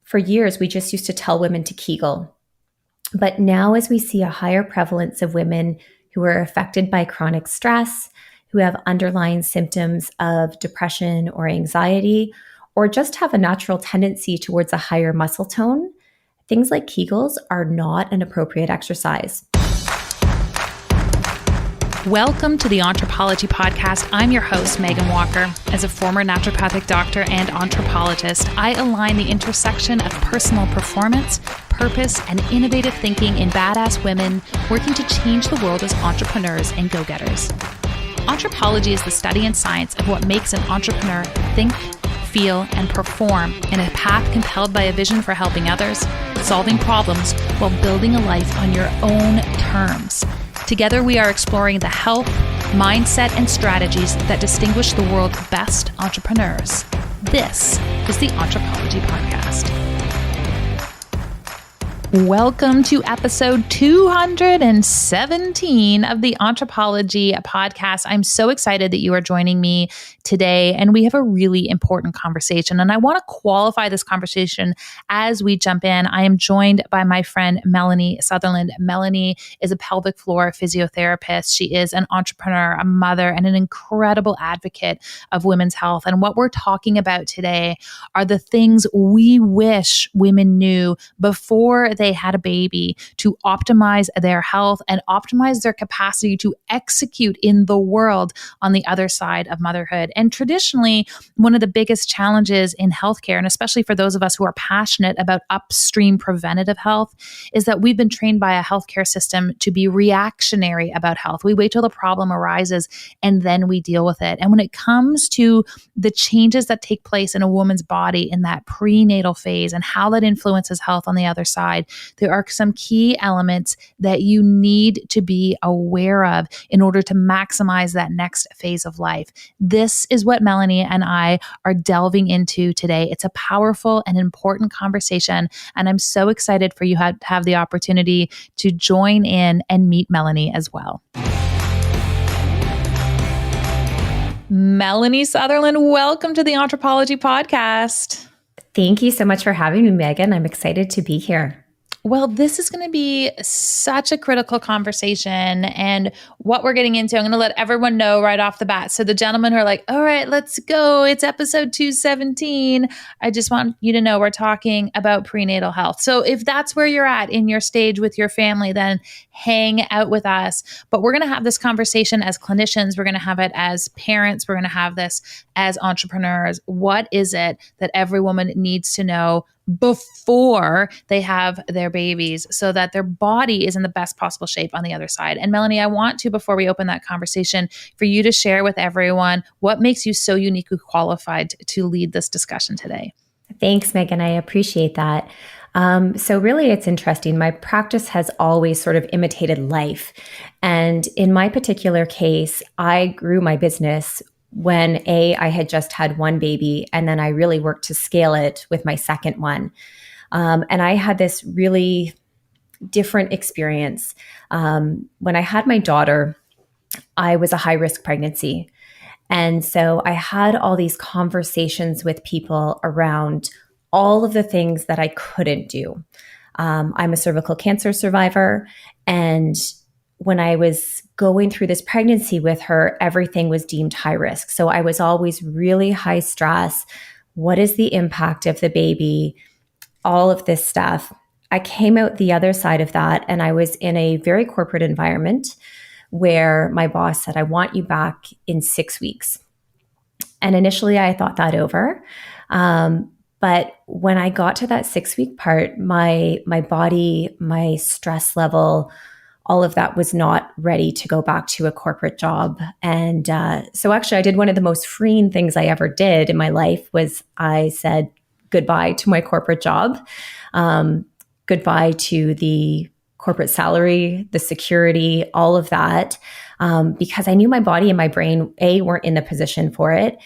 for years, we just used to tell women to Kegel. But now, as we see a higher prevalence of women who are affected by chronic stress, who have underlying symptoms of depression or anxiety, or just have a natural tendency towards a higher muscle tone, things like Kegels are not an appropriate exercise. Welcome to the Entrepology podcast. I'm your host, Megan Walker. As a former naturopathic doctor and anthropologist, I align the intersection of personal performance, purpose, and innovative thinking in badass women working to change the world as entrepreneurs and go-getters. Entrepology is the study and science of what makes an entrepreneur think, feel, and perform in a path compelled by a vision for helping others, solving problems, while building a life on your own terms. Together, we are exploring the health, mindset, and strategies that distinguish the world's best entrepreneurs. This is the Entrepology podcast. Welcome to episode 217 of the Entrepology podcast. I'm so excited that you are joining me today, and we have a really important conversation. And I want to qualify this conversation as we jump in. I am joined by my friend, Melanie Sutherland. Melanie is a pelvic floor physiotherapist. She is an entrepreneur, a mother, and an incredible advocate of women's health. And what we're talking about today are the things we wish women knew before they had a baby to optimize their health and optimize their capacity to execute in the world on the other side of motherhood. And traditionally, one of the biggest challenges in healthcare, and especially for those of us who are passionate about upstream preventative health, is that we've been trained by a healthcare system to be reactionary about health. We wait till the problem arises and then we deal with it. And when it comes to the changes that take place in a woman's body in that prenatal phase and how that influences health on the other side, there are some key elements that you need to be aware of in order to maximize that next phase of life. This is what Melanie and I are delving into today. It's a powerful and important conversation, and I'm so excited for you to have the opportunity to join in and meet Melanie as well. Melanie Sutherland, welcome to the Entrepology podcast. Thank you so much for having me, Megan. I'm excited to be here. Well, this is going to be such a critical conversation, and what we're getting into, I'm going to let everyone know right off the bat. So the gentlemen who are like, all right, let's go. It's episode 217. I just want you to know we're talking about prenatal health. So if that's where you're at in your stage with your family, then hang out with us. But we're going to have this conversation as clinicians. We're going to have it as parents. We're going to have this as entrepreneurs. What is it that every woman needs to know before they have their babies so that their body is in the best possible shape on the other side? And Melanie, I want to, before we open that conversation, for you to share with everyone what makes you so uniquely qualified to lead this discussion today. Thanks, Megan. I appreciate that. So really, it's interesting. My practice has always sort of imitated life. And in my particular case, I grew my business when I had just had one baby, and then I really worked to scale it with my second one. And I had this really different experience. When I had my daughter, I was a high-risk pregnancy. And so I had all these conversations with people around all of the things that I couldn't do. I'm a cervical cancer survivor, and when I was going through this pregnancy with her, everything was deemed high risk. So I was always really high stress. What is the impact of the baby? All of this stuff. I came out the other side of that, and I was in a very corporate environment where my boss said, I want you back in 6 weeks. And initially I thought that over. But when I got to that 6-week part, my body, my stress level, all of that was not ready to go back to a corporate job. And so actually I did one of the most freeing things I ever did in my life was I said goodbye to my corporate job, goodbye to the corporate salary, the security, all of that, because I knew my body and my brain, A, weren't in the position for it,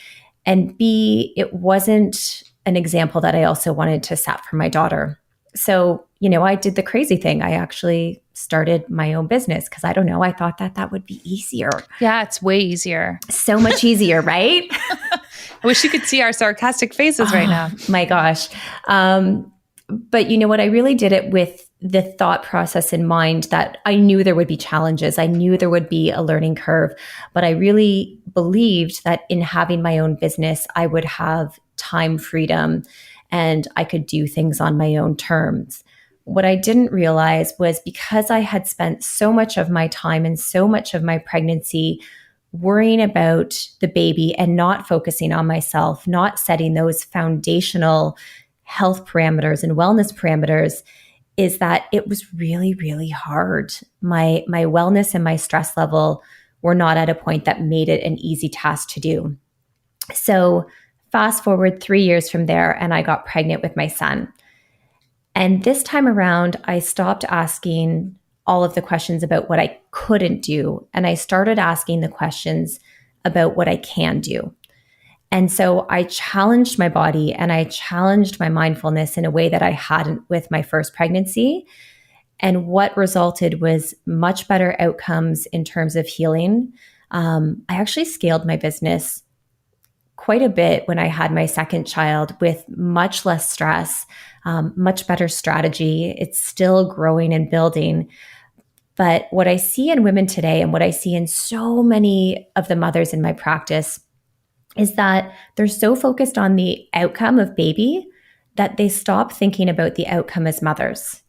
and B, it wasn't an example that I also wanted to set for my daughter. So, I did the crazy thing. I actually started my own business because I don't know, I thought that would be easier. Yeah, it's way easier. So much easier, right? I wish you could see our sarcastic faces right now. My gosh. But you know what? I really did it with the thought process in mind that I knew there would be challenges. I knew there would be a learning curve, but I really believed that in having my own business, I would have time freedom and I could do things on my own terms. What I didn't realize was because I had spent so much of my time and so much of my pregnancy worrying about the baby and not focusing on myself, not setting those foundational health parameters and wellness parameters, is that it was really, really hard. My wellness and my stress level were not at a point that made it an easy task to do. So fast forward 3 years from there, and I got pregnant with my son. And this time around, I stopped asking all of the questions about what I couldn't do. And I started asking the questions about what I can do. And so I challenged my body and I challenged my mindfulness in a way that I hadn't with my first pregnancy. And what resulted was much better outcomes in terms of healing. I actually scaled my business quite a bit when I had my second child with much less stress, much better strategy. It's still growing and building. But what I see in women today and what I see in so many of the mothers in my practice is that they're so focused on the outcome of baby that they stop thinking about the outcome as mothers.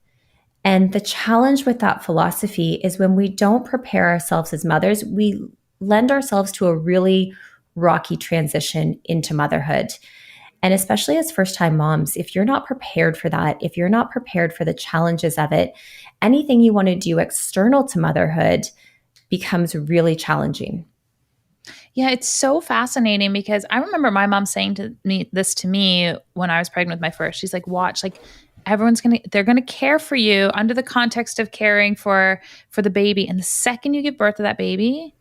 And the challenge with that philosophy is when we don't prepare ourselves as mothers, we lend ourselves to a really rocky transition into motherhood. And especially as first-time moms, if you're not prepared for that, if you're not prepared for the challenges of it, anything you want to do external to motherhood becomes really challenging. Yeah, it's so fascinating because I remember my mom saying to me when I was pregnant with my first. She's like, "Watch, like they're gonna care for you under the context of caring for the baby, and the second you give birth to that baby,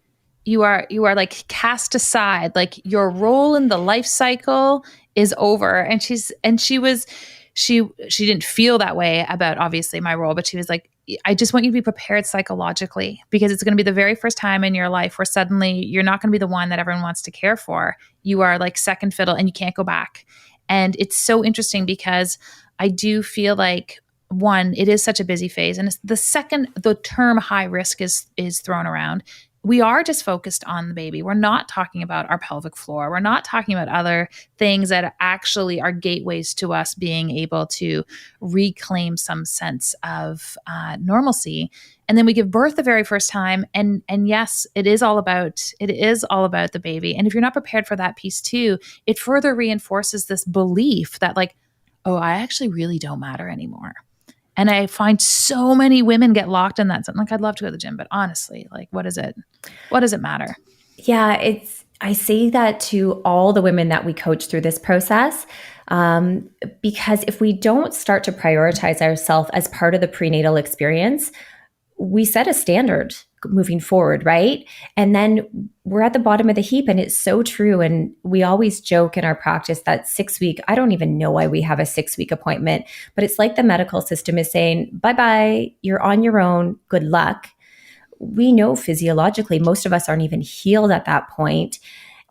you are like cast aside, like your role in the life cycle is over." And she didn't feel that way about obviously my role, but she was like, I just want you to be prepared psychologically because it's going to be the very first time in your life where suddenly you're not going to be the one that everyone wants to care for. You are like second fiddle and you can't go back. And it's so interesting because I do feel like, one, it is such a busy phase. And it's the second the term high risk is thrown around, we are just focused on the baby. We're not talking about our pelvic floor. We're not talking about other things that actually are gateways to us being able to reclaim some sense of normalcy. And then we give birth the very first time. And yes, it is all about the baby. And if you're not prepared for that piece too, it further reinforces this belief that like, oh, I actually really don't matter anymore. And I find so many women get locked in that. Like, I'd love to go to the gym, but honestly, like, what does it matter? Yeah, I say that to all the women that we coach through this process, because if we don't start to prioritize ourselves as part of the prenatal experience, we set a standard moving forward, right? And then we're at the bottom of the heap, and it's so true. And we always joke in our practice that 6 week, I don't even know why we have a 6 week appointment, but it's like the medical system is saying, bye-bye, you're on your own, good luck. We know physiologically, most of us aren't even healed at that point.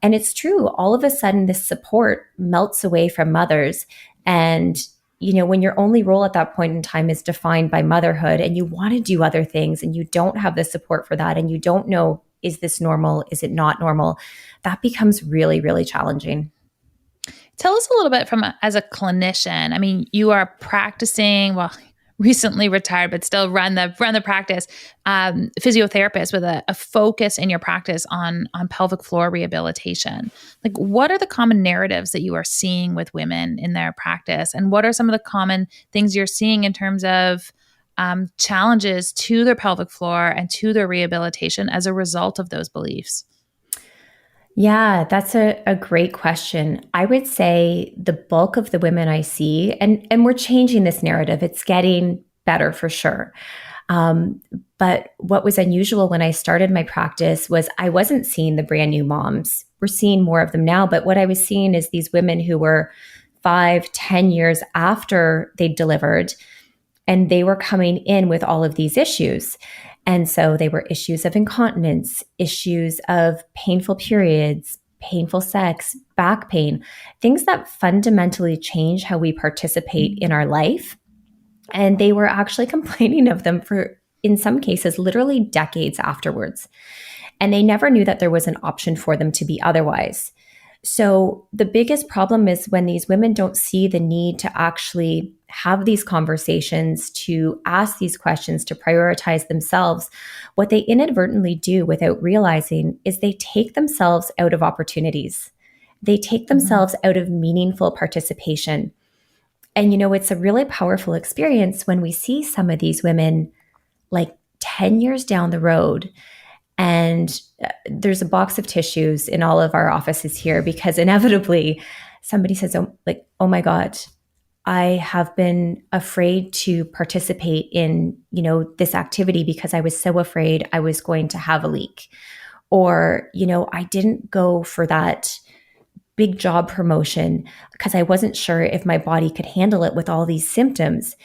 And it's true, all of a sudden this support melts away from mothers. And you know, when your only role at that point in time is defined by motherhood and you want to do other things and you don't have the support for that and you don't know, is this normal? Is it not normal? That becomes really, really challenging. Tell us a little bit as a clinician. I mean, you are practicing, well, recently retired, but still run the practice, physiotherapist with a focus in your practice on pelvic floor rehabilitation. Like, what are the common narratives that you are seeing with women in their practice? And what are some of the common things you're seeing in terms of challenges to their pelvic floor and to their rehabilitation as a result of those beliefs? Yeah, that's a great question. I would say the bulk of the women I see, and we're changing this narrative, it's getting better for sure. But what was unusual when I started my practice was I wasn't seeing the brand new moms. We're seeing more of them now, but what I was seeing is these women who were 5-10 years after they delivered, and they were coming in with all of these issues. And so they were issues of incontinence, issues of painful periods, painful sex, back pain, things that fundamentally change how we participate in our life. And they were actually complaining of them for, in some cases, literally decades afterwards. And they never knew that there was an option for them to be otherwise. So the biggest problem is when these women don't see the need to actually have these conversations, to ask these questions, to prioritize themselves. What they inadvertently do without realizing is they take themselves out of opportunities. They take themselves out of meaningful participation. And, it's a really powerful experience when we see some of these women like 10 years down the road. And there's a box of tissues in all of our offices here because inevitably somebody says, oh my God, I have been afraid to participate in, this activity because I was so afraid I was going to have a leak. Or, I didn't go for that big job promotion because I wasn't sure if my body could handle it with all these symptoms.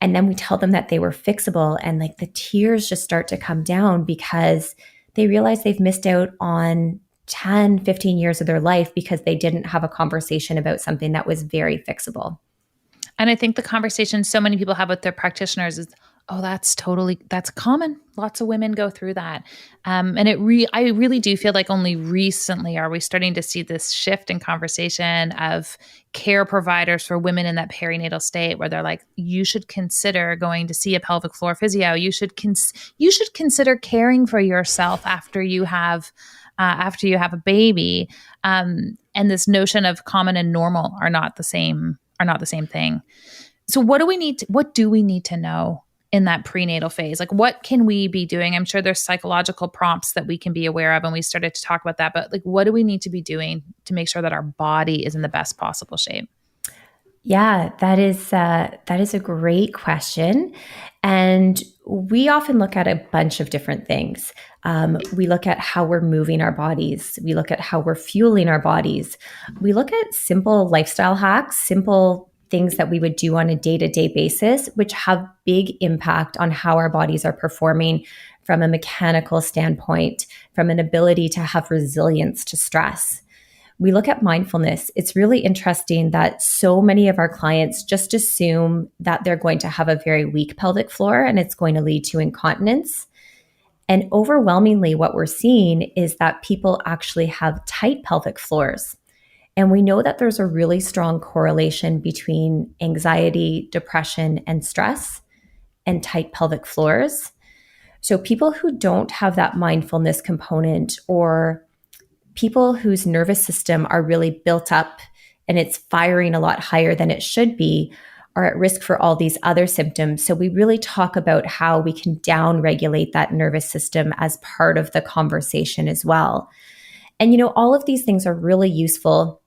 And then we tell them that they were fixable, and like the tears just start to come down because they realize they've missed out on 10, 15 years of their life because they didn't have a conversation about something that was very fixable. And I think the conversation so many people have with their practitioners is, oh, that's common. Lots of women go through that. And I really do feel like only recently are we starting to see this shift in conversation of care providers for women in that perinatal state where they're like, you should consider going to see a pelvic floor physio. You should consider caring for yourself after you have a baby. And this notion of common and normal are not the same thing. So what do we need to know in that prenatal phase? Like, what can we be doing? I'm sure there's psychological prompts that we can be aware of, and we started to talk about that, but like, what do we need to be doing to make sure that our body is in the best possible shape? Yeah, that is a great question. And we often look at a bunch of different things. We look at how we're moving our bodies. We look at how we're fueling our bodies. We look at simple lifestyle hacks, simple things that we would do on a day-to-day basis, which have big impact on how our bodies are performing from a mechanical standpoint, from an ability to have resilience to stress. We look at mindfulness. It's really interesting that so many of our clients just assume that they're going to have a very weak pelvic floor and it's going to lead to incontinence. And overwhelmingly, what we're seeing is that people actually have tight pelvic floors. And we know that there's a really strong correlation between anxiety, depression, and stress and tight pelvic floors. So people who don't have that mindfulness component, or people whose nervous system are really built up and it's firing a lot higher than it should be, are at risk for all these other symptoms. So we really talk about how we can down-regulate that nervous system as part of the conversation as well. And, all of these things are really useful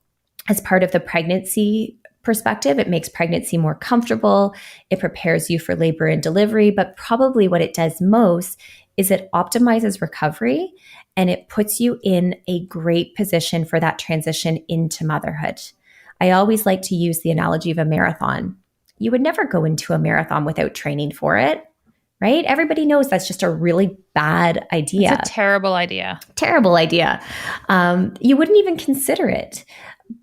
as part of the pregnancy perspective. It makes pregnancy more comfortable. It prepares you for labor and delivery. But probably what it does most is it optimizes recovery and it puts you in a great position for that transition into motherhood. I always like to use the analogy of a marathon. You would never go into a marathon without training for it, right? Everybody knows that's just a really bad idea. It's a terrible idea. Terrible idea. You wouldn't even consider it.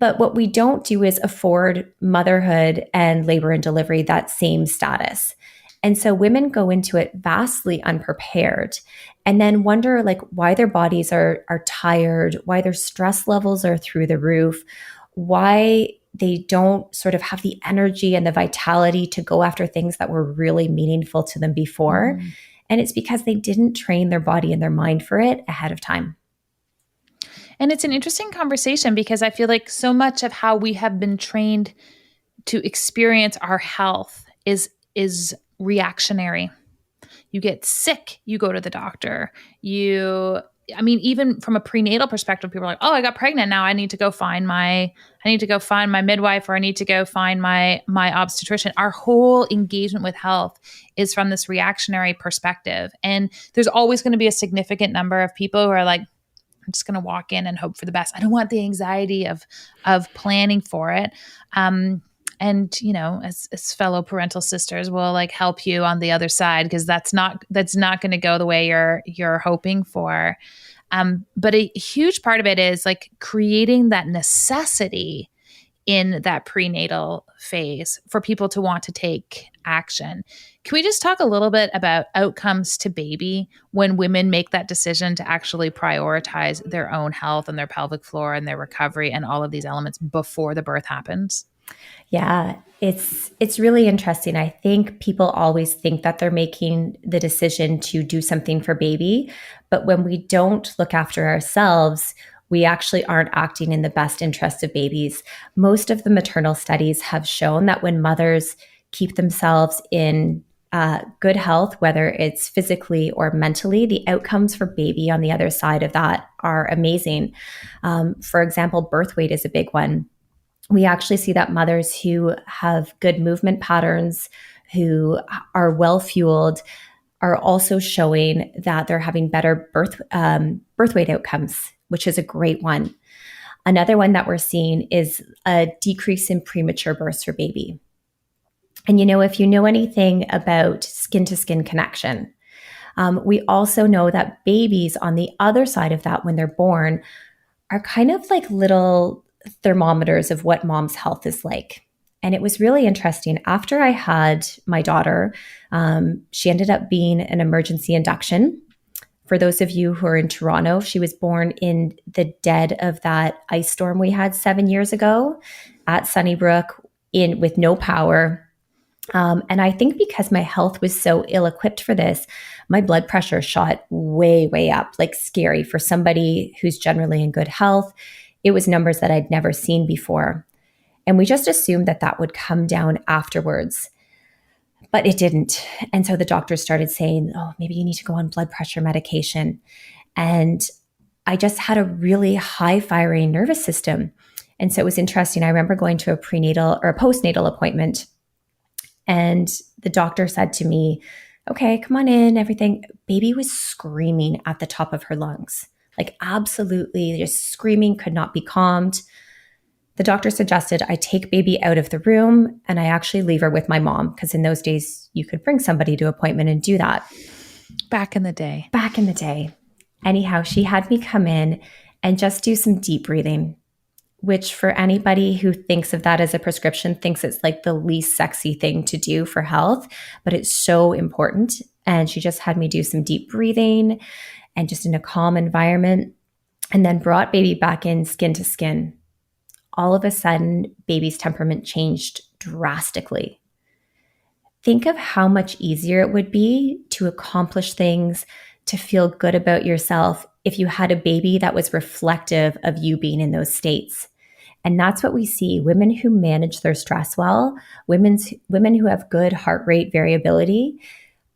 But what we don't do is afford motherhood and labor and delivery that same status. And so women go into it vastly unprepared and then wonder like why their bodies are tired, why their stress levels are through the roof, why they don't sort of have the energy and the vitality to go after things that were really meaningful to them before. And it's because they didn't train their body and their mind for it ahead of time. And it's an interesting conversation because I feel like so much of how we have been trained to experience our health is reactionary. You get sick, you go to the doctor. Even from a prenatal perspective, people are like, "Oh, I got pregnant. Now I need to go find my midwife, or I need to go find my obstetrician." Our whole engagement with health is from this reactionary perspective. And there's always going to be a significant number of people who are like, I'm just going to walk in and hope for the best. I don't want the anxiety of planning for it. As fellow parental sisters, will like help you on the other side because that's not going to go the way you're hoping for. But a huge part of it is like creating that necessity in that prenatal phase for people to want to take action. Can we just talk a little bit about outcomes to baby when women make that decision to actually prioritize their own health and their pelvic floor and their recovery and all of these elements before the birth happens? Yeah, it's really interesting. I think people always think that they're making the decision to do something for baby, but when we don't look after ourselves, we actually aren't acting in the best interest of babies. Most of the maternal studies have shown that when mothers keep themselves in good health, whether it's physically or mentally, the outcomes for baby on the other side of that are amazing. For example, birth weight is a big one. We actually see that mothers who have good movement patterns, who are well fueled, are also showing that they're having better birth weight outcomes, which is a great one. Another one that we're seeing is a decrease in premature births for baby. And if you know anything about skin to skin connection, we also know that babies on the other side of that, when they're born, are kind of like little thermometers of what mom's health is like. And it was really interesting. After I had my daughter, she ended up being an emergency induction. For those of you who are in Toronto, she was born in the dead of that ice storm we had 7 years ago at Sunnybrook with no power. And I think because my health was so ill-equipped for this, my blood pressure shot way, way up, like scary for somebody who's generally in good health. It was numbers that I'd never seen before. And we just assumed that that would come down afterwards, but it didn't. And so the doctors started saying, oh, maybe you need to go on blood pressure medication. And I just had a really high firing nervous system. And so it was interesting. I remember going to a prenatal or a postnatal appointment, and the doctor said to me, okay, come on in, everything. Baby was screaming at the top of her lungs, like absolutely just screaming, could not be calmed. The doctor suggested I take baby out of the room and I actually leave her with my mom, because in those days you could bring somebody to appointment and do that. Back in the day. Back in the day. Anyhow, she had me come in and just do some deep breathing, which for anybody who thinks of that as a prescription thinks it's like the least sexy thing to do for health, but it's so important. And she just had me do some deep breathing and just in a calm environment, and then brought baby back in skin to skin. All of a sudden, baby's temperament changed drastically. Think of how much easier it would be to accomplish things, to feel good about yourself if you had a baby that was reflective of you being in those states. And that's what we see. Women who manage their stress well, women who have good heart rate variability,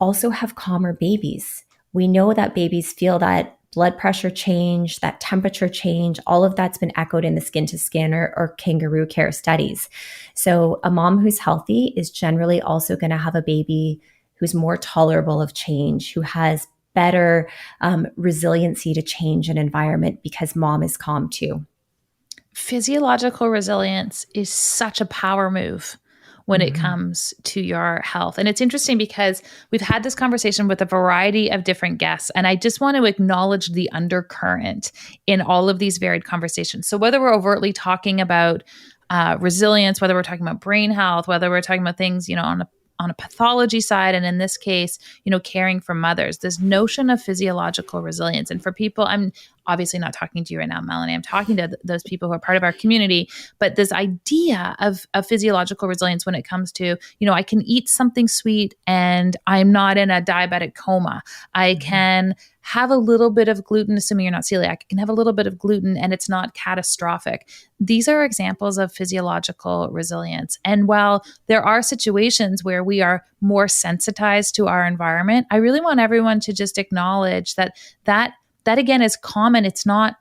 also have calmer babies. We know that babies feel that blood pressure change, that temperature change, all of that's been echoed in the skin to skin or kangaroo care studies. So a mom who's healthy is generally also going to have a baby who's more tolerable of change, who has better resiliency to change and environment because mom is calm too. Physiological resilience is such a power move when it comes to your health. And it's interesting because we've had this conversation with a variety of different guests, and I just want to acknowledge the undercurrent in all of these varied conversations. So whether we're overtly talking about resilience, whether we're talking about brain health, whether we're talking about things, on a pathology side, and in this case, caring for mothers, this notion of physiological resilience. And for people, I'm obviously not talking to you right now, Melanie, I'm talking to those people who are part of our community, but this idea of physiological resilience when it comes to, I can eat something sweet and I'm not in a diabetic coma. I can have a little bit of gluten, assuming you're not celiac, I can have a little bit of gluten and it's not catastrophic. These are examples of physiological resilience. And while there are situations where we are more sensitized to our environment, I really want everyone to just acknowledge that again is common. It's not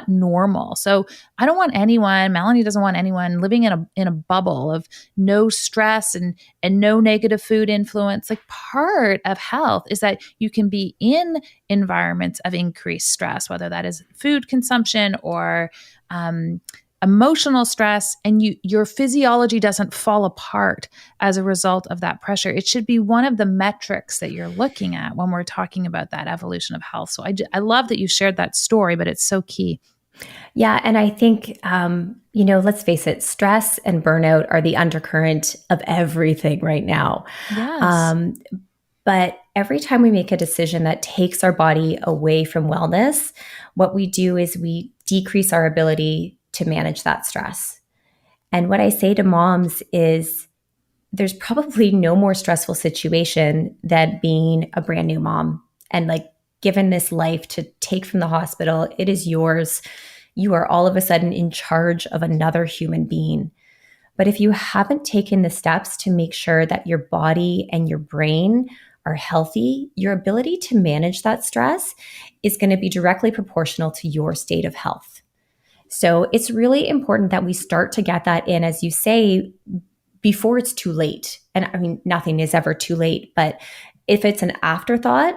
normal. So I don't want anyone, Melanie doesn't want anyone living in a bubble of no stress and no negative food influence. Like, part of health is that you can be in environments of increased stress, whether that is food consumption or emotional stress, and your physiology doesn't fall apart as a result of that pressure. It should be one of the metrics that you're looking at when we're talking about that evolution of health. So I love that you shared that story, but it's so key. Yeah. And I think, let's face it, stress and burnout are the undercurrent of everything right now. Yes. But every time we make a decision that takes our body away from wellness, what we do is we decrease our ability to manage that stress. And what I say to moms is there's probably no more stressful situation than being a brand new mom and like given this life to take from the hospital. It is yours. You are all of a sudden in charge of another human being. But if you haven't taken the steps to make sure that your body and your brain are healthy, your ability to manage that stress is going to be directly proportional to your state of health. So it's really important that we start to get that in, as you say, before it's too late. And I mean, nothing is ever too late, but if it's an afterthought,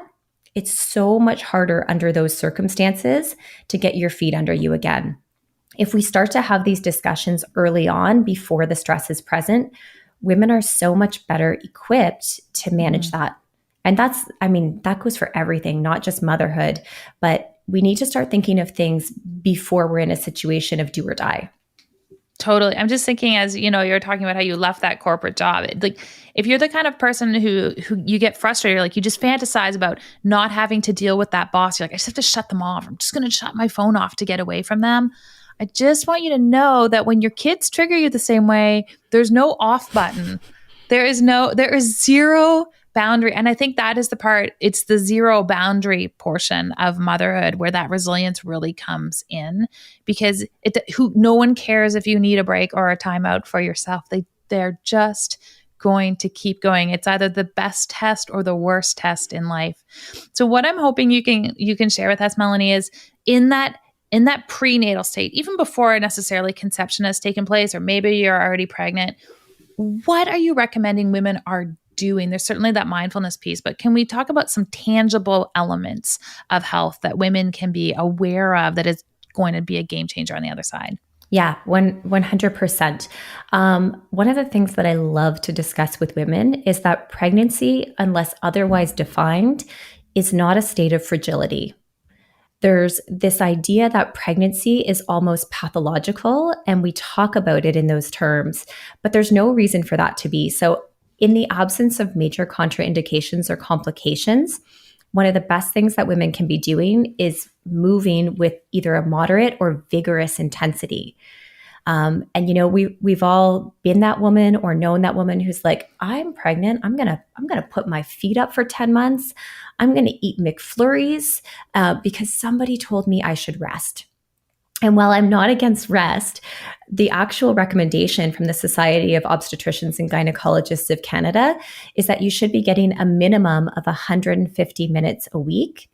it's so much harder under those circumstances to get your feet under you again. If we start to have these discussions early on before the stress is present, women are so much better equipped to manage that. And that goes for everything, not just motherhood, but we need to start thinking of things before we're in a situation of do or die. Totally. I'm just thinking, as you're talking about how you left that corporate job. Like, if you're the kind of person who you get frustrated, like you just fantasize about not having to deal with that boss. You're like, I just have to shut them off. I'm just going to shut my phone off to get away from them. I just want you to know that when your kids trigger you the same way, there's no off button. There is zero boundary. And I think that is the part, it's the zero boundary portion of motherhood where that resilience really comes in, because no one cares if you need a break or a timeout for yourself. They're just going to keep going. It's either the best test or the worst test in life. So what I'm hoping you can share with us, Melanie, is in that prenatal state, even before necessarily conception has taken place, or maybe you're already pregnant, what are you recommending women are doing? There's certainly that mindfulness piece, but can we talk about some tangible elements of health that women can be aware of that is going to be a game changer on the other side? Yeah, 100%. One of the things that I love to discuss with women is that pregnancy, unless otherwise defined, is not a state of fragility. There's this idea that pregnancy is almost pathological, and we talk about it in those terms, but there's no reason for that to be. So, in the absence of major contraindications or complications, one of the best things that women can be doing is moving with either a moderate or vigorous intensity. We've all been that woman or known that woman who's like, I'm pregnant. I'm gonna put my feet up for 10 months. I'm gonna eat McFlurries because somebody told me I should rest. And while I'm not against rest, the actual recommendation from the Society of Obstetricians and Gynecologists of Canada is that you should be getting a minimum of 150 minutes a week,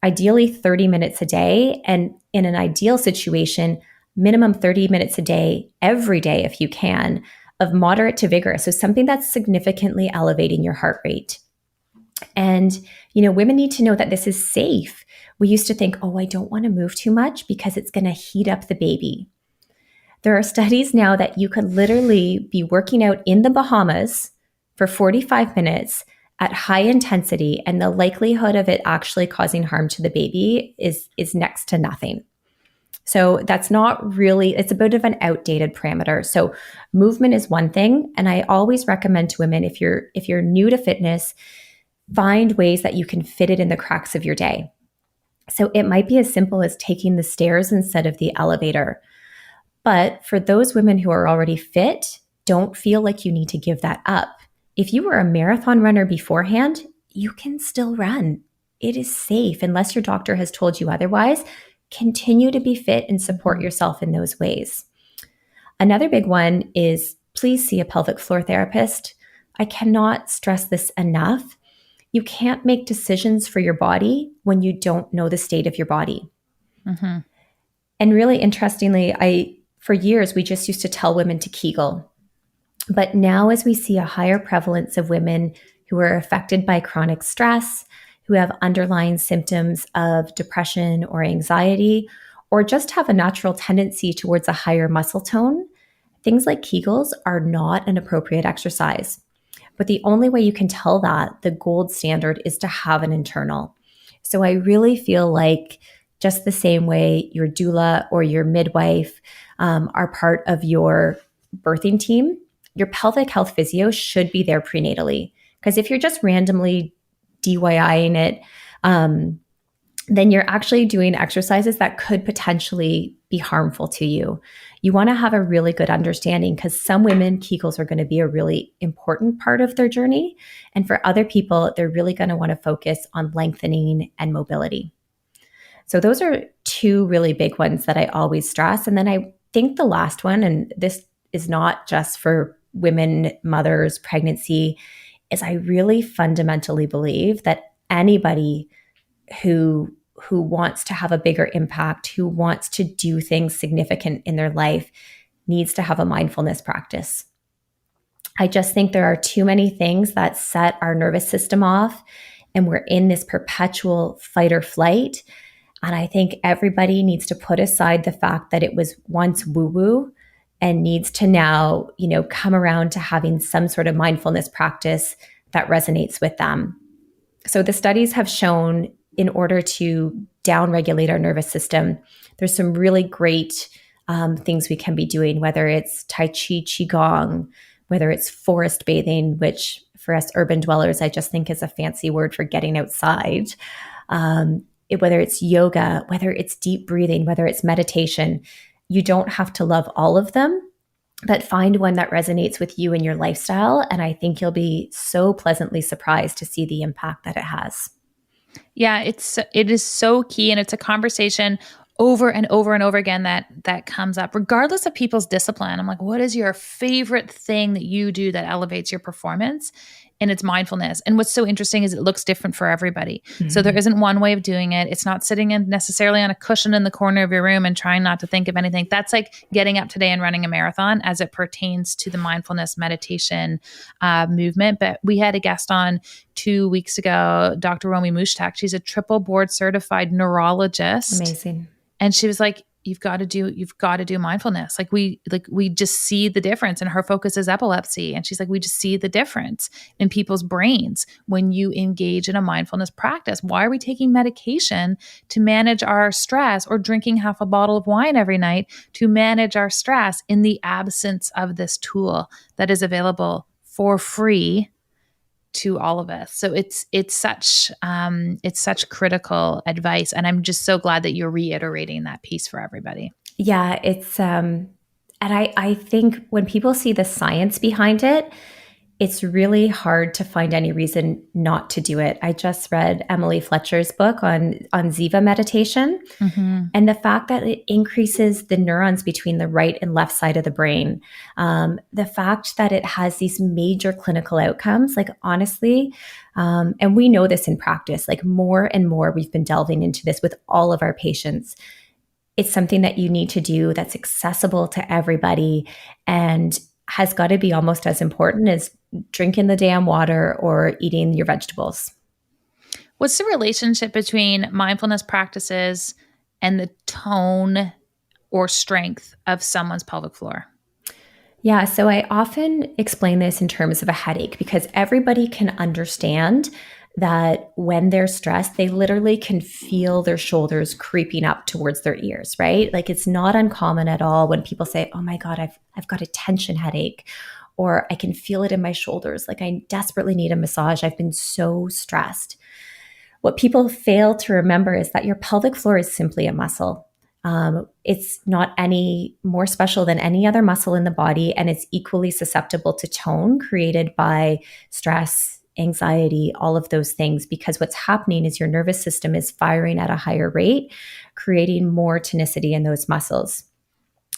ideally 30 minutes a day, and in an ideal situation, minimum 30 minutes a day, every day if you can, of moderate to vigorous. So something that's significantly elevating your heart rate. And, women need to know that this is safe. We used to think, I don't want to move too much because it's going to heat up the baby. There are studies now that you could literally be working out in the Bahamas for 45 minutes at high intensity, and the likelihood of it actually causing harm to the baby is next to nothing. So that's not really, it's a bit of an outdated parameter. So movement is one thing. And I always recommend to women, if you're new to fitness, find ways that you can fit it in the cracks of your day. So it might be as simple as taking the stairs instead of the elevator. But for those women who are already fit, don't feel like you need to give that up. If you were a marathon runner beforehand, you can still run. It is safe unless your doctor has told you otherwise. Continue to be fit and support yourself in those ways. Another big one is please see a pelvic floor therapist. I cannot stress this enough. You can't make decisions for your body when you don't know the state of your body. Mm-hmm. And really interestingly, for years, we just used to tell women to Kegel. But now as we see a higher prevalence of women who are affected by chronic stress, who have underlying symptoms of depression or anxiety, or just have a natural tendency towards a higher muscle tone, things like Kegels are not an appropriate exercise. But the only way you can tell that, the gold standard, is to have an internal. So I really feel like just the same way your doula or your midwife are part of your birthing team, your pelvic health physio should be there prenatally. Because if you're just randomly DIYing it, then you're actually doing exercises that could potentially be harmful to you. You want to have a really good understanding, because some women, Kegels are going to be a really important part of their journey. And for other people, they're really going to want to focus on lengthening and mobility. So those are two really big ones that I always stress. And then I think the last one, and this is not just for women, mothers, pregnancy, is I really fundamentally believe that anybody who wants to have a bigger impact, who wants to do things significant in their life, needs to have a mindfulness practice. I just think there are too many things that set our nervous system off, and we're in this perpetual fight or flight. And I think everybody needs to put aside the fact that it was once woo-woo and needs to now, come around to having some sort of mindfulness practice that resonates with them. So the studies have shown, in order to downregulate our nervous system, there's some really great things we can be doing, whether it's Tai Chi, Qigong, whether it's forest bathing, which for us urban dwellers, I just think is a fancy word for getting outside. Whether it's yoga, whether it's deep breathing, whether it's meditation, you don't have to love all of them, but find one that resonates with you and your lifestyle. And I think you'll be so pleasantly surprised to see the impact that it has. Yeah, it is so key, and it's a conversation over and over and over again that comes up, regardless of people's discipline. I'm like, what is your favorite thing that you do that elevates your performance? And it's mindfulness. And what's so interesting is it looks different for everybody. Mm-hmm. So there isn't one way of doing it. It's not sitting in necessarily on a cushion in the corner of your room and trying not to think of anything. That's like getting up today and running a marathon as it pertains to the mindfulness meditation movement. But we had a guest on 2 weeks ago, Dr. Romy Mushtak. She's a triple board certified neurologist. Amazing. And she was like, you've got to do mindfulness. We just see the difference. And her focus is epilepsy. And she's like, we just see the difference in people's brains when you engage in a mindfulness practice. Why are we taking medication to manage our stress, or drinking half a bottle of wine every night to manage our stress, in the absence of this tool that is available for free to all of us? So it's such critical advice, and I'm just so glad that you're reiterating that piece for everybody. Yeah, it's and I think when people see the science behind it, it's really hard to find any reason not to do it. I just read Emily Fletcher's book on Ziva meditation, mm-hmm. and the fact that it increases the neurons between the right and left side of the brain. The fact that it has these major clinical outcomes, honestly, and we know this in practice, more and more we've been delving into this with all of our patients. It's something that you need to do that's accessible to everybody, and has got to be almost as important as drinking the damn water or eating your vegetables. What's the relationship between mindfulness practices and the tone or strength of someone's pelvic floor? Yeah, so I often explain this in terms of a headache, because everybody can understand that when they're stressed, they literally can feel their shoulders creeping up towards their ears, right? It's not uncommon at all when people say, oh my God, I've got a tension headache, or I can feel it in my shoulders. I desperately need a massage. I've been so stressed. What people fail to remember is that your pelvic floor is simply a muscle. It's not any more special than any other muscle in the body, and it's equally susceptible to tone created by stress, anxiety, all of those things, because what's happening is your nervous system is firing at a higher rate, creating more tonicity in those muscles.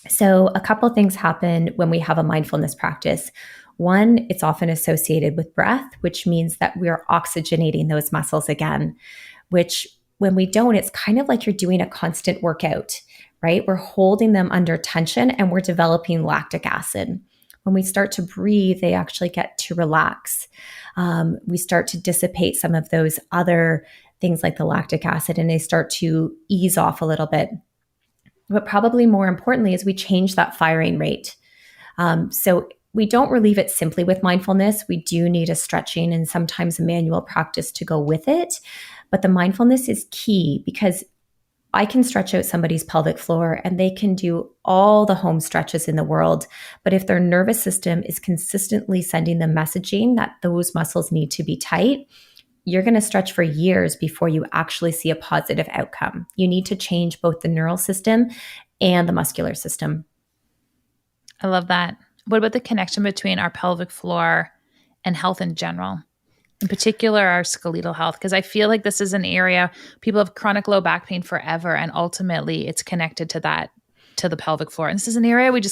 So a couple things happen when we have a mindfulness practice. One, it's often associated with breath, which means that we're oxygenating those muscles again, which when we don't, it's kind of like you're doing a constant workout, right? We're holding them under tension and we're developing lactic acid. When we start to breathe, they actually get to relax. We start to dissipate some of those other things like the lactic acid, and they start to ease off a little bit. But probably more importantly is we change that firing rate. So we don't relieve it simply with mindfulness. We do need a stretching and sometimes a manual practice to go with it. But the mindfulness is key because I can stretch out somebody's pelvic floor and they can do all the home stretches in the world. But if their nervous system is consistently sending them messaging that those muscles need to be tight, you're going to stretch for years before you actually see a positive outcome. You need to change both the neural system and the muscular system. I love that. What about the connection between our pelvic floor and health in general? In particular, our skeletal health, because I feel like this is an area people have chronic low back pain forever, and ultimately it's connected to that, to the pelvic floor. And this is an area we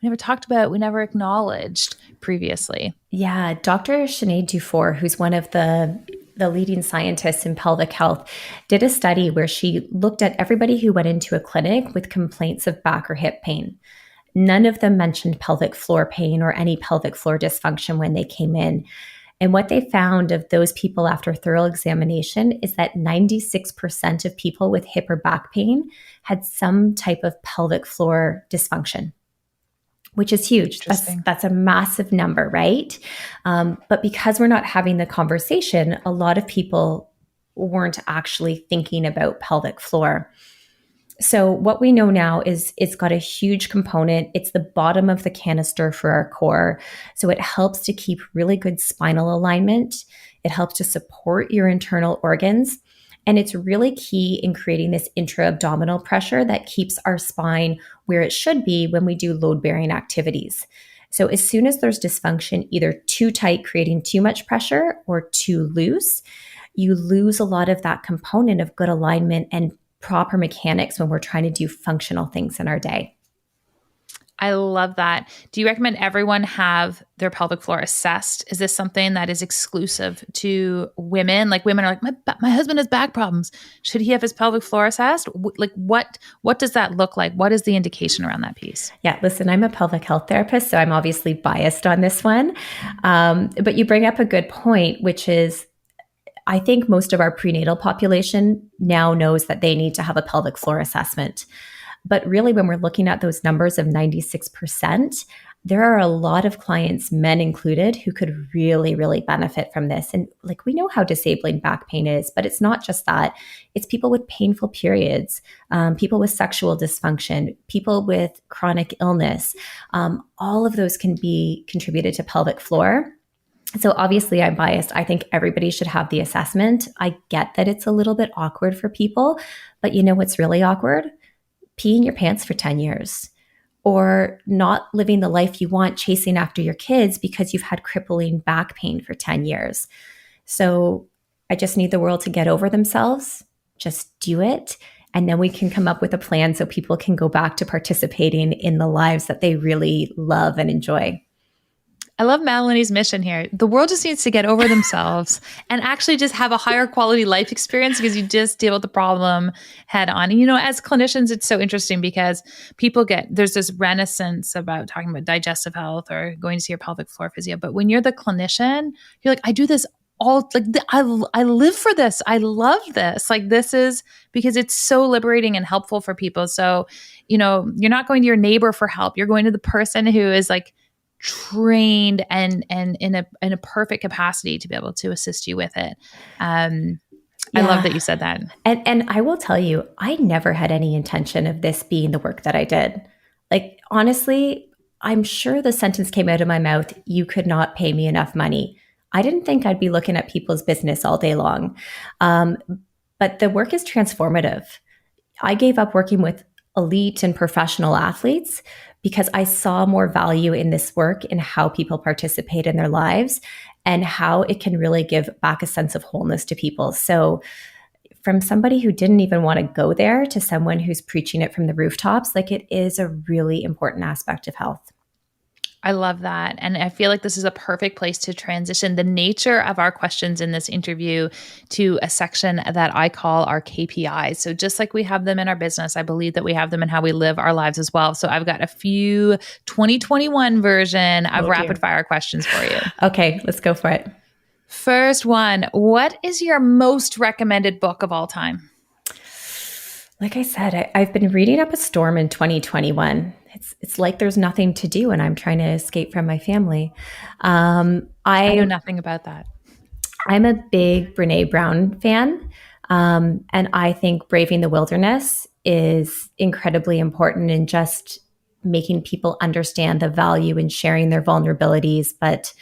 never talked about, we never acknowledged previously. Yeah, Dr. Sinead Dufour, who's one of the leading scientists in pelvic health, did a study where she looked at everybody who went into a clinic with complaints of back or hip pain. None of them mentioned pelvic floor pain or any pelvic floor dysfunction when they came in. And what they found of those people after thorough examination is that 96% of people with hip or back pain had some type of pelvic floor dysfunction, which is huge. That's a massive number, right? But because we're not having the conversation, a lot of people weren't actually thinking about pelvic floor. So what we know now is it's got a huge component. It's the bottom of the canister for our core. So it helps to keep really good spinal alignment. It helps to support your internal organs. And it's really key in creating this intra-abdominal pressure that keeps our spine where it should be when we do load-bearing activities. So as soon as there's dysfunction, either too tight, creating too much pressure, or too loose, you lose a lot of that component of good alignment and proper mechanics when we're trying to do functional things in our day. I love that. Do you recommend everyone have their pelvic floor assessed? Is this something that is exclusive to women? Like women are like, my husband has back problems. Should he have his pelvic floor assessed? Like what does that look like? What is the indication around that piece? Yeah, listen, I'm a pelvic health therapist, so I'm obviously biased on this one. But you bring up a good point, which is I think most of our prenatal population now knows that they need to have a pelvic floor assessment. But really, when we're looking at those numbers of 96%, there are a lot of clients, men included, who could really, really benefit from this. And like we know how disabling back pain is, but it's not just that. It's people with painful periods, people with sexual dysfunction, people with chronic illness. All of those can be contributed to pelvic floor. So obviously I'm biased. I think everybody should have the assessment. I get that it's a little bit awkward for people, but you know what's really awkward? Peeing your pants for 10 years or not living the life you want, chasing after your kids because you've had crippling back pain for 10 years. So I just need the world to get over themselves. Just do it. And then we can come up with a plan so people can go back to participating in the lives that they really love and enjoy. I love Melanie's mission here. The world just needs to get over themselves and actually just have a higher quality life experience because you just deal with the problem head on. And, you know, as clinicians, it's so interesting because there's this renaissance about talking about digestive health or going to see your pelvic floor physio. But when you're the clinician, you're like, I do this I live for this. I love this. Like this is because it's so liberating and helpful for people. So, you know, you're not going to your neighbor for help. You're going to the person who is like trained and in a perfect capacity to be able to assist you with it. I love that you said that. And I will tell you, I never had any intention of this being the work that I did. Like, honestly, I'm sure the sentence came out of my mouth, you could not pay me enough money. I didn't think I'd be looking at people's business all day long. But the work is transformative. I gave up working with elite and professional athletes because I saw more value in this work in how people participate in their lives and how it can really give back a sense of wholeness to people. So from somebody who didn't even want to go there to someone who's preaching it from the rooftops, like it is a really important aspect of health. I love that. And I feel like this is a perfect place to transition the nature of our questions in this interview to a section that I call our KPIs. So just like we have them in our business, I believe that we have them in how we live our lives as well. So I've got a few 2021 version of rapid fire questions for you. Okay, let's go for it. First one, what is your most recommended book of all time? Like I said, I've been reading up a storm in 2021. It's like there's nothing to do, and I'm trying to escape from my family. I know nothing about that. I'm a big Brene Brown fan, and I think braving the wilderness is incredibly important in just making people understand the value in sharing their vulnerabilities, but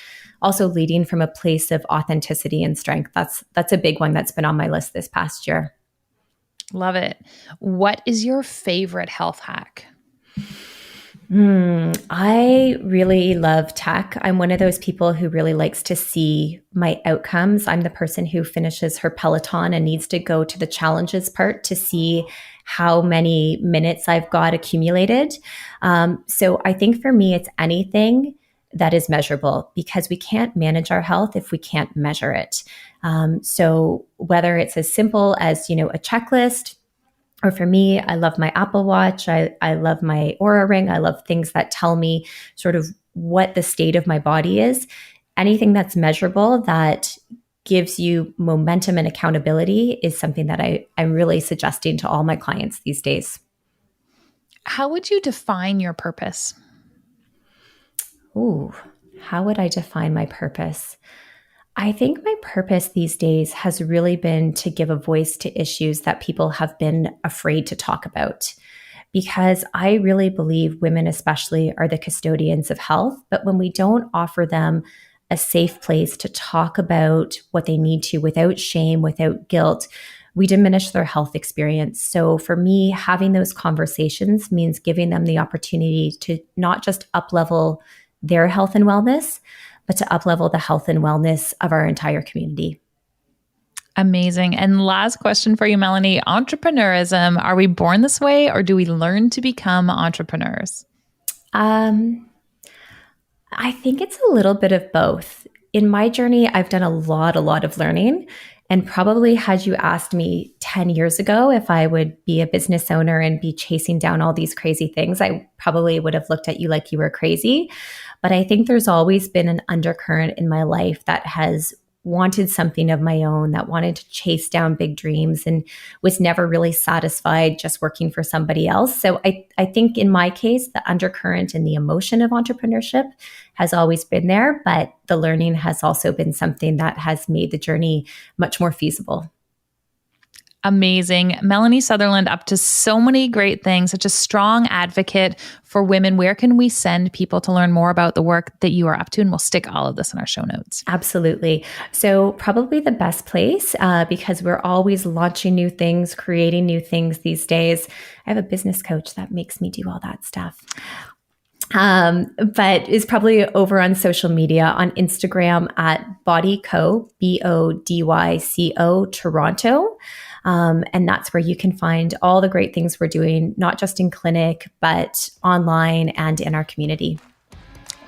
also leading from a place of authenticity and strength. That's a big one that's been on my list this past year. Love it. What is your favorite health hack? I really love tech. I'm one of those people who really likes to see my outcomes. I'm the person who finishes her Peloton and needs to go to the challenges part to see how many minutes I've got accumulated. So I think for me, it's anything that is measurable, because we can't manage our health if we can't measure it. So whether it's as simple as, a checklist, or for me, I love my Apple Watch. I love my Oura Ring. I love things that tell me sort of what the state of my body is. Anything that's measurable that gives you momentum and accountability is something that I'm really suggesting to all my clients these days. How would you define your purpose? Ooh, how would I define my purpose? I think my purpose these days has really been to give a voice to issues that people have been afraid to talk about. Because I really believe women especially are the custodians of health, but when we don't offer them a safe place to talk about what they need to without shame, without guilt, we diminish their health experience. So for me, having those conversations means giving them the opportunity to not just up-level their health and wellness, but to up-level the health and wellness of our entire community. Amazing. And last question for you, Melanie. Entrepreneurism, are we born this way, or do we learn to become entrepreneurs? I think it's a little bit of both. In my journey, I've done a lot of learning. And probably had you asked me 10 years ago if I would be a business owner and be chasing down all these crazy things, I probably would have looked at you like you were crazy. But I think there's always been an undercurrent in my life that has wanted something of my own, that wanted to chase down big dreams and was never really satisfied just working for somebody else. So I think in my case, the undercurrent and the emotion of entrepreneurship has always been there, but the learning has also been something that has made the journey much more feasible. Amazing. Melanie Sutherland, up to so many great things, such a strong advocate for women. Where can we send people to learn more about the work that you are up to? And we'll stick all of this in our show notes. Absolutely. So probably the best place, because we're always launching new things, creating new things these days. I have a business coach that makes me do all that stuff. But is probably over on social media, on Instagram at Bodyco, BODYCO Toronto. And that's where you can find all the great things we're doing, not just in clinic, but online and in our community.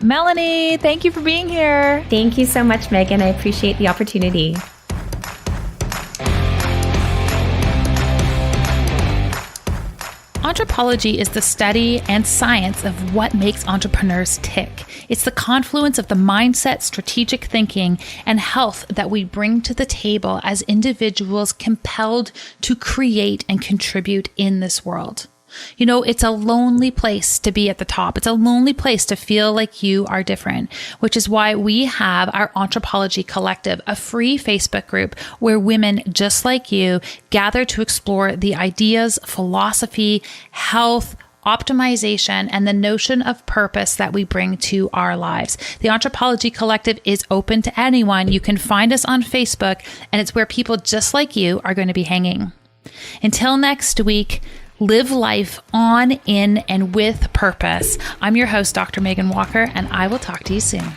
Melanie, thank you for being here. Thank you so much, Megan. I appreciate the opportunity. Entrepology is the study and science of what makes entrepreneurs tick. It's the confluence of the mindset, strategic thinking, and health that we bring to the table as individuals compelled to create and contribute in this world. You know, it's a lonely place to be at the top. It's a lonely place to feel like you are different, which is why we have our Entrepology Collective, a free Facebook group where women just like you gather to explore the ideas, philosophy, health, optimization, and the notion of purpose that we bring to our lives. The Entrepology Collective is open to anyone. You can find us on Facebook, and it's where people just like you are going to be hanging. Until next week, live life on, in, and with purpose. I'm your host, Dr. Megan Walker, and I will talk to you soon.